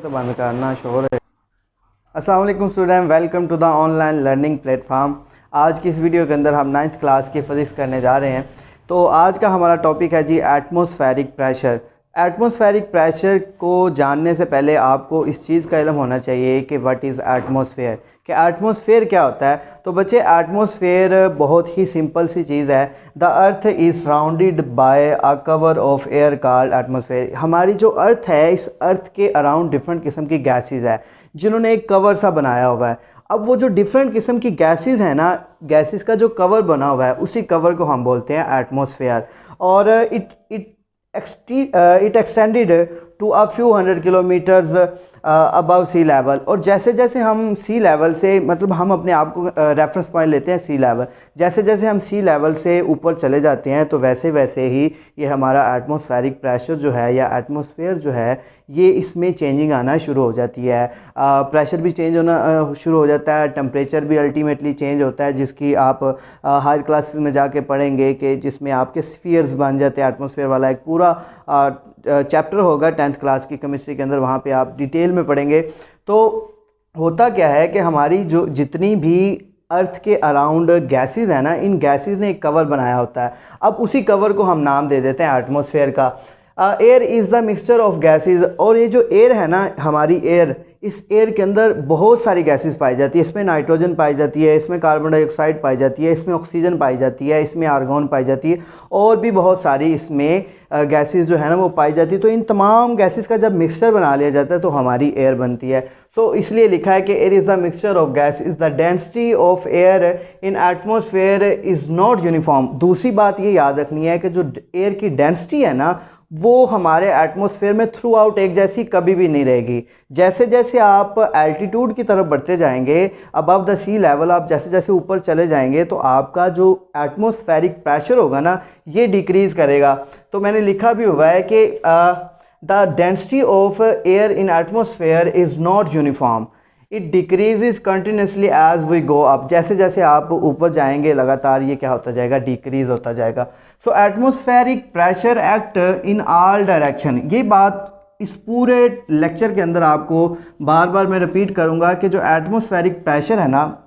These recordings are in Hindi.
तो बंद करना शोर है। अस्सलाम वालेकुम student, welcome to the online learning platform. आज की इस वीडियो के अंदर हम 9th क्लास की फिज़िक्स करने जा रहे हैं। तो आज का हमारा टॉपिक है जी एटमॉस्फेरिक प्रेशर। एटमॉस्फेरिक प्रेशर को जानने से पहले आपको इस चीज़ का इल्म होना चाहिए कि व्हाट इज़ एटमॉस्फेयर, कि एटमॉस्फेयर क्या होता है। तो बच्चे एटमॉस्फेयर बहुत ही सिंपल सी चीज़ है। The earth is surrounded by a cover of air called atmosphere. हमारी जो अर्थ है, इस अर्थ के अराउंड डिफरेंट किस्म की गैसेज है जिन्होंने एक कवर सा बनाया हुआ है। अब वो जो डिफरेंट किस्म की गैसेस हैं ना, गैसेस का जो कवर बना हुआ है उसी कवर को हम बोलते हैं एटमॉस्फेयर। और it extended to a few hundred kilometres above sea level. और जैसे जैसे हम सी लेवल से, मतलब हम अपने आप को रेफरेंस पॉइंट लेते हैं सी लेवल, जैसे जैसे हम सी लेवल से ऊपर चले जाते हैं तो वैसे वैसे ही ये हमारा एटमॉस्फेरिक प्रेशर जो है या एटमॉस्फेयर जो है ये इसमें चेंजिंग आना शुरू हो जाती है। प्रेशर भी चेंज होना शुरू हो जाता है, टेम्परेचर भी अल्टीमेटली चेंज होता है, जिसकी आप हायर क्लासेस में जाके पढ़ेंगे कि जिसमें आपके स्फीयर्स बन जाते हैं। एटमॉस्फेयर वाला एक पूरा चैप्टर होगा 10th क्लास की केमिस्ट्री के अंदर, वहाँ पे आप डिटेल में पढ़ेंगे। तो होता क्या है कि हमारी जो जितनी भी अर्थ के अराउंड गैसेस है ना, इन गैसेस ने एक कवर बनाया होता है। अब उसी कवर को हम नाम दे देते हैं एटमॉस्फेयर का। Air is the mixture of gases. और ये जो एयर है ना, हमारी एयर, इस एयर के अंदर बहुत सारी गैसेस पाई जाती है। इसमें नाइट्रोजन पाई जाती है, इसमें कार्बन डाइऑक्साइड पाई जाती है, इसमें ऑक्सीजन पाई जाती है, इसमें आर्गन पाई जाती है, और भी बहुत सारी इसमें गैसेस जो है ना वो पाई जाती है। तो इन तमाम गैसेस का जब मिक्सचर बना लिया जाता है तो हमारी एयर बनती है। सो इसलिए लिखा है कि air is the mixture of gas is the density of air in atmosphere is not uniform. दूसरी बात ये याद रखनी है कि जो एयर की डेंसिटी है ना, वो हमारे एटमॉस्फेयर में थ्रू आउट एक जैसी कभी भी नहीं रहेगी। जैसे जैसे आप एल्टीट्यूड की तरफ बढ़ते जाएंगे, अबव द सी लेवल, आप जैसे जैसे ऊपर चले जाएंगे तो आपका जो एटमॉस्फेरिक प्रेशर होगा ना, ये डिक्रीज़ करेगा। तो मैंने लिखा भी हुआ है कि the density of air in atmosphere is not uniform, it decreases continuously as we go up. जैसे जैसे आप ऊपर जाएंगे लगातार ये क्या होता जाएगा, डिक्रीज होता जाएगा। So atmospheric pressure act in all direction. ये बात इस पूरे लेक्चर के अंदर आपको बार बार मैं रिपीट करूँगा कि जो एटमॉस्फेरिक प्रेशर है ना,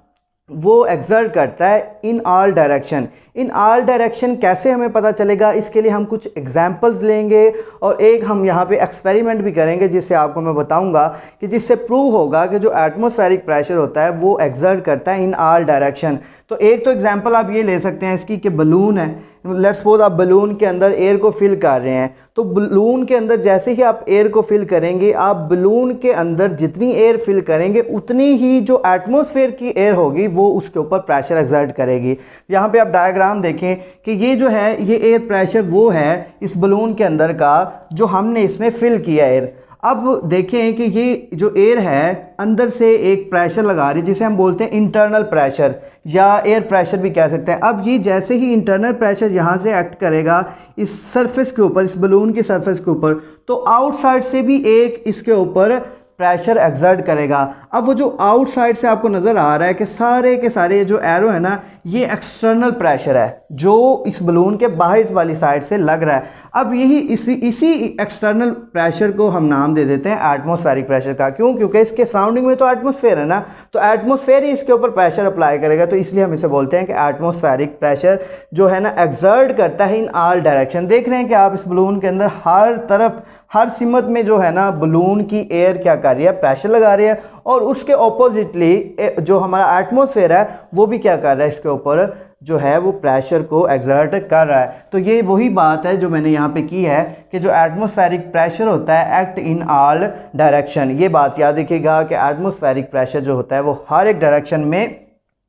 वो एक्सर्ट करता है इन ऑल डायरेक्शन। इन ऑल डायरेक्शन कैसे हमें पता चलेगा, इसके लिए हम कुछ एग्जांपल्स लेंगे और एक हम यहाँ पे एक्सपेरिमेंट भी करेंगे जिससे आपको मैं बताऊंगा कि जिससे प्रूव होगा कि जो एटमॉस्फेरिक प्रेशर होता है वो एक्सर्ट करता है इन ऑल डायरेक्शन। तो एक तो एग्जांपल आप ये ले सकते हैं इसकी कि बलून है। लेट्स सपोज आप बलून के अंदर एयर को फिल कर रहे हैं, तो बलून के अंदर जैसे ही आप एयर को फिल करेंगे, आप बलून के अंदर जितनी एयर फिल करेंगे उतनी ही जो एटमॉस्फेयर की एयर होगी वो उसके ऊपर प्रेशर एक्सर्ट करेगी। यहाँ पे आप डायग्राम देखें कि ये जो है ये एयर प्रेशर वो है इस बलून के अंदर का जो हमने इसमें फिल किया एयर। अब देखें कि ये जो एयर है अंदर से एक प्रेशर लगा रही है जिसे हम बोलते हैं इंटरनल प्रेशर या एयर प्रेशर भी कह सकते हैं। अब ये जैसे ही इंटरनल प्रेशर यहाँ से एक्ट करेगा इस सरफेस के ऊपर, इस बलून की सरफेस के ऊपर, तो आउटसाइड से भी एक इसके ऊपर प्रेशर एक्सर्ट करेगा। अब वो जो आउटसाइड से आपको नज़र आ रहा है कि सारे के सारे जो एरो है ना, ये एक्सटर्नल प्रेशर है जो इस बलून के बाहर वाली साइड से लग रहा है। अब यही इसी एक्सटर्नल प्रेशर को हम नाम दे देते हैं एटमॉस्फेरिक प्रेशर का। क्यों? क्योंकि इसके सराउंडिंग में तो एटमॉस्फेयर है ना, तो एटमॉस्फेयर ही इसके ऊपर प्रेशर अप्लाई करेगा। तो इसलिए हम इसे बोलते हैं कि एटमॉस्फेरिक प्रेशर जो है ना एक्सर्ट करता है इन ऑल डायरेक्शन। देख रहे हैं कि आप इस बलून के अंदर हर तरफ, हर सिमत में जो है ना बलून की एयर क्या कर रही है, प्रेशर लगा रही है, और उसके ऑपोजिटली जो हमारा एटमॉस्फेयर है वो भी क्या कर रहा है, इसके ऊपर जो है वो प्रेशर को एक्सर्ट कर रहा है। तो ये वही बात है जो मैंने यहाँ पे की है कि जो एटमॉस्फेरिक प्रेशर होता है एक्ट इन ऑल डायरेक्शन। ये बात याद रखिएगा कि एटमॉस्फेरिक प्रेशर जो होता है वो हर एक डायरेक्शन में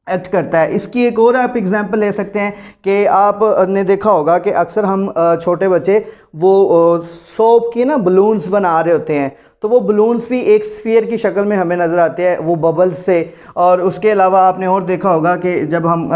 एक्ट करता है। इसकी एक और आप एग्जांपल ले सकते हैं कि आपने देखा होगा कि अक्सर हम छोटे बच्चे वो सोप की ना बलून्स बना रहे होते हैं, तो वो बलून्स भी एक स्फीयर की शक्ल में हमें नज़र आते हैं वो बबल्स से। और उसके अलावा आपने और देखा होगा कि जब हम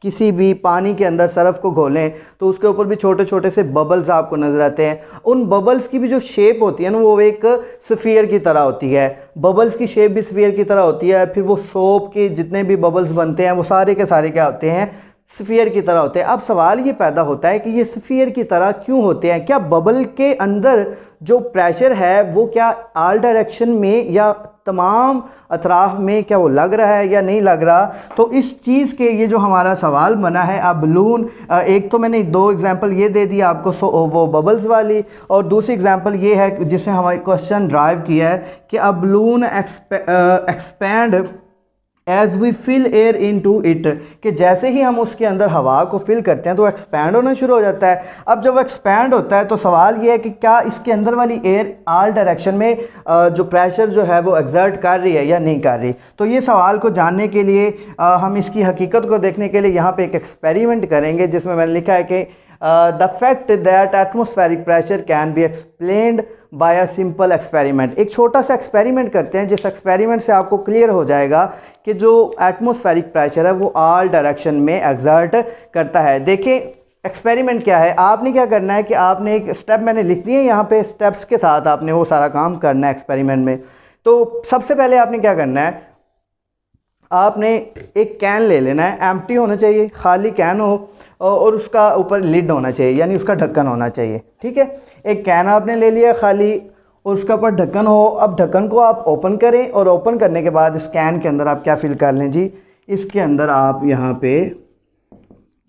किसी भी पानी के अंदर सरफ को घोलें तो उसके ऊपर भी छोटे छोटे से बबल्स आपको नज़र आते हैं। उन बबल्स की भी जो शेप होती है ना वो एक स्फीयर की तरह होती है। बबल्स की शेप भी स्फीयर की तरह होती है। फिर वो सोप के जितने भी बबल्स बनते हैं वो सारे के सारे क्या होते हैं, स्फीयर की तरह होते हैं। अब सवाल ये पैदा होता है कि ये स्फीयर की तरह क्यों होते हैं? क्या बबल के अंदर जो प्रेशर है वो क्या ऑल डायरेक्शन में या तमाम अतराफ में क्या वो लग रहा है या नहीं लग रहा? तो इस चीज़ के ये जो हमारा सवाल बना है, अब बलून, एक तो मैंने दो एग्जांपल ये दे दिया आपको, वो बबल्स वाली, और दूसरी एग्जांपल ये है जिससे हमारे क्वेश्चन ड्राइव किया है कि a balloon expand as we fill air into it, कि जैसे ही हम उसके अंदर हवा को फिल करते हैं तो एक्सपैंड होना शुरू हो जाता है। अब जब एक्सपैंड होता है तो सवाल ये है कि क्या इसके अंदर वाली एयर ऑल डायरेक्शन में जो प्रेशर जो है वो एक्सर्ट कर रही है या नहीं कर रही? तो ये सवाल को जानने के लिए हम इसकी हकीकत को देखने के लिए यहाँ पे एक एक्सपेरिमेंट करेंगे जिसमें मैंने लिखा है कि the fact that atmospheric pressure can be explained bye a simple experiment. एक छोटा सा एक्सपेरिमेंट करते हैं जिस एक्सपेरिमेंट से आपको क्लियर हो जाएगा कि जो एटमॉस्फेरिक प्रेशर है वो ऑल डायरेक्शन में एक्सर्ट करता है। देखें एक्सपेरिमेंट क्या है। आपने क्या करना है कि आपने एक स्टेप मैंने लिख दिए यहाँ पे, स्टेप्स के साथ आपने वो सारा काम करना है एक्सपेरिमेंट में। तो सबसे पहले आपने क्या करना है, आपने एक कैन ले लेना है, एम्प्टी होना चाहिए, खाली कैन हो और उसका ऊपर लिड होना चाहिए, यानी उसका ढक्कन होना चाहिए। ठीक है, एक कैन आपने ले लिया खाली और उसका ऊपर ढक्कन हो। अब ढक्कन को आप ओपन करें और ओपन करने के बाद इस कैन के अंदर आप क्या फिल कर लें जी, इसके अंदर आप यहाँ पे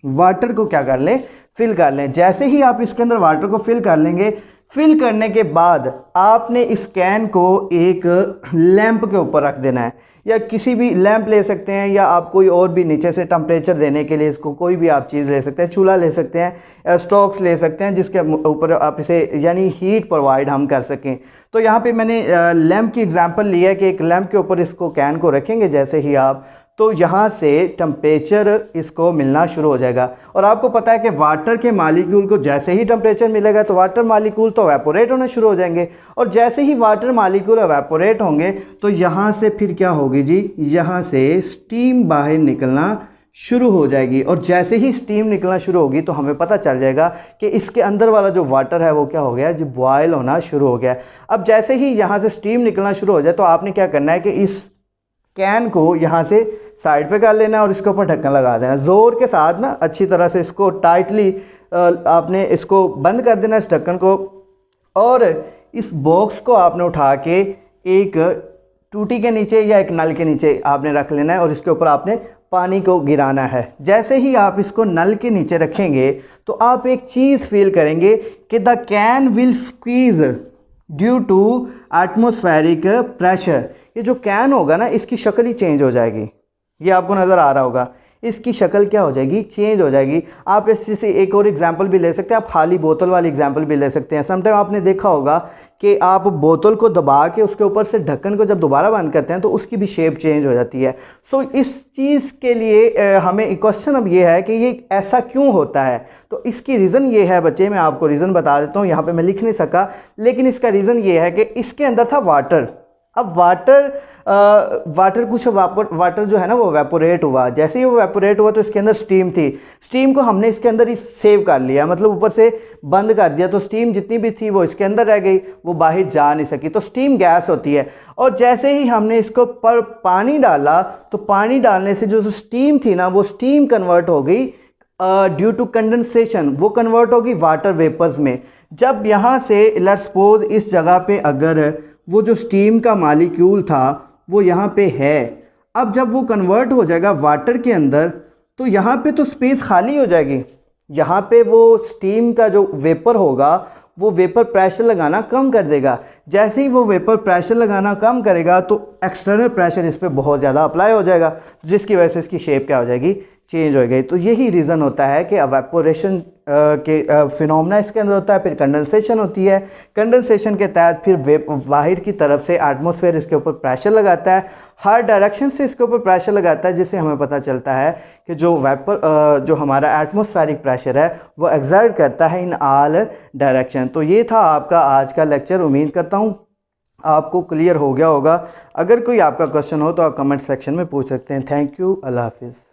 वाटर को क्या कर लें, फिल कर लें। जैसे ही आप इसके अंदर वाटर को फिल कर लेंगे, फिल करने के बाद आपने इस कैन को एक लैंप के ऊपर रख देना है, या किसी भी लैंप ले सकते हैं, या आप कोई और भी नीचे से टेम्परेचर देने के लिए इसको कोई भी आप चीज़ ले सकते हैं, चूल्हा ले सकते हैं, स्टोक्स ले सकते हैं जिसके ऊपर आप इसे यानी हीट प्रोवाइड हम कर सकें। तो यहाँ पे मैंने लैंप की एग्जांपल लिया है कि एक लैंप के ऊपर इसको कैन को रखेंगे जैसे ही आप, तो यहाँ से टेम्परेचर इसको मिलना शुरू हो जाएगा। और आपको पता है कि वाटर के मालिक्यूल को जैसे ही टेम्परेचर मिलेगा तो वाटर मालिक्यूल तो एवापोरेट होना शुरू हो जाएंगे, और जैसे ही वाटर मालिक्यूल एवापोरेट होंगे तो यहाँ से फिर क्या होगी जी, यहाँ से स्टीम बाहर निकलना शुरू हो जाएगी। और जैसे ही स्टीम निकलना शुरू होगी तो हमें पता चल जाएगा कि इसके अंदर वाला जो वाटर है वो क्या हो गया, जो बॉयल होना शुरू हो गया। अब जैसे ही यहाँ से स्टीम निकलना शुरू हो जाए तो आपने क्या करना है कि इस कैन को यहाँ से साइड पे कर लेना और इसके ऊपर ढक्कन लगा देना ज़ोर के साथ ना, अच्छी तरह से इसको टाइटली आपने इसको बंद कर देना इस ढक्कन को। और इस बॉक्स को आपने उठा के एक टूटी के नीचे या एक नल के नीचे आपने रख लेना है और इसके ऊपर आपने पानी को गिराना है। जैसे ही आप इसको नल के नीचे रखेंगे तो आप एक चीज़ फील करेंगे कि the can will squeeze due to atmospheric pressure. ये जो कैन होगा ना इसकी शक्ल ही चेंज हो जाएगी, ये आपको नज़र आ रहा होगा, इसकी शक्ल क्या हो जाएगी, चेंज हो जाएगी। आप इस चीज़ से एक और एग्जांपल भी ले सकते हैं, आप खाली बोतल वाली एग्जांपल भी ले सकते हैं। समटाइम आपने देखा होगा कि आप बोतल को दबा के उसके ऊपर से ढक्कन को जब दोबारा बंद करते हैं तो उसकी भी शेप चेंज हो जाती है। सो इस चीज़ के लिए हमें क्वेश्चन अब ये है कि ये ऐसा क्यों होता है। तो इसकी रीज़न ये है बच्चे, मैं आपको रीज़न बता देता हूँ, यहाँ पर मैं लिख नहीं सका, लेकिन इसका रीज़न ये है कि इसके अंदर था वाटर। अब वाटर जो है ना वो वेपोरेट हुआ। जैसे ही वो वेपोरेट हुआ तो इसके अंदर स्टीम थी, स्टीम को हमने इसके अंदर ही सेव कर लिया, मतलब ऊपर से बंद कर दिया, तो स्टीम जितनी भी थी वो इसके अंदर रह गई, वो बाहर जा नहीं सकी। तो स्टीम गैस होती है, और जैसे ही हमने इसको पर पानी डाला तो पानी डालने से जो स्टीम थी ना वो स्टीम कन्वर्ट हो गई ड्यू टू कंडेंसेशन, वो कन्वर्ट होगी वाटर वेपर्स में। जब यहाँ से लेट्स सपोज इस जगह पे अगर वो जो स्टीम का मालिक्यूल था वो यहाँ पे है, अब जब वो कन्वर्ट हो जाएगा वाटर के अंदर तो यहाँ पे तो स्पेस खाली हो जाएगी, यहाँ पे वो स्टीम का जो वेपर होगा वो वेपर प्रेशर लगाना कम कर देगा। जैसे ही वो वेपर प्रेशर लगाना कम करेगा तो एक्सटर्नल प्रेशर इस पर बहुत ज़्यादा अप्लाई हो जाएगा, जिसकी वजह से इसकी शेप क्या हो जाएगी, चेंज हो गई। तो यही रीज़न होता है कि एवेपोरेशन के फिनोमेना इसके अंदर होता है, फिर कंडेंसेशन होती है, कंडेंसेशन के तहत फिर बाहर की तरफ से एटमॉस्फेयर इसके ऊपर प्रेशर लगाता है, हर डायरेक्शन से इसके ऊपर प्रेशर लगाता है, जिससे हमें पता चलता है कि जो हमारा एटमॉस्फेरिक प्रेशर है वो एक्सर्ट करता है इन ऑल डायरेक्शन। तो ये था आपका आज का लेक्चर, उम्मीद करता हूँ आपको क्लियर हो गया होगा। अगर कोई आपका क्वेश्चन हो तो आप कमेंट सेक्शन में पूछ सकते हैं। थैंक यू, अल्लाह हाफिज़।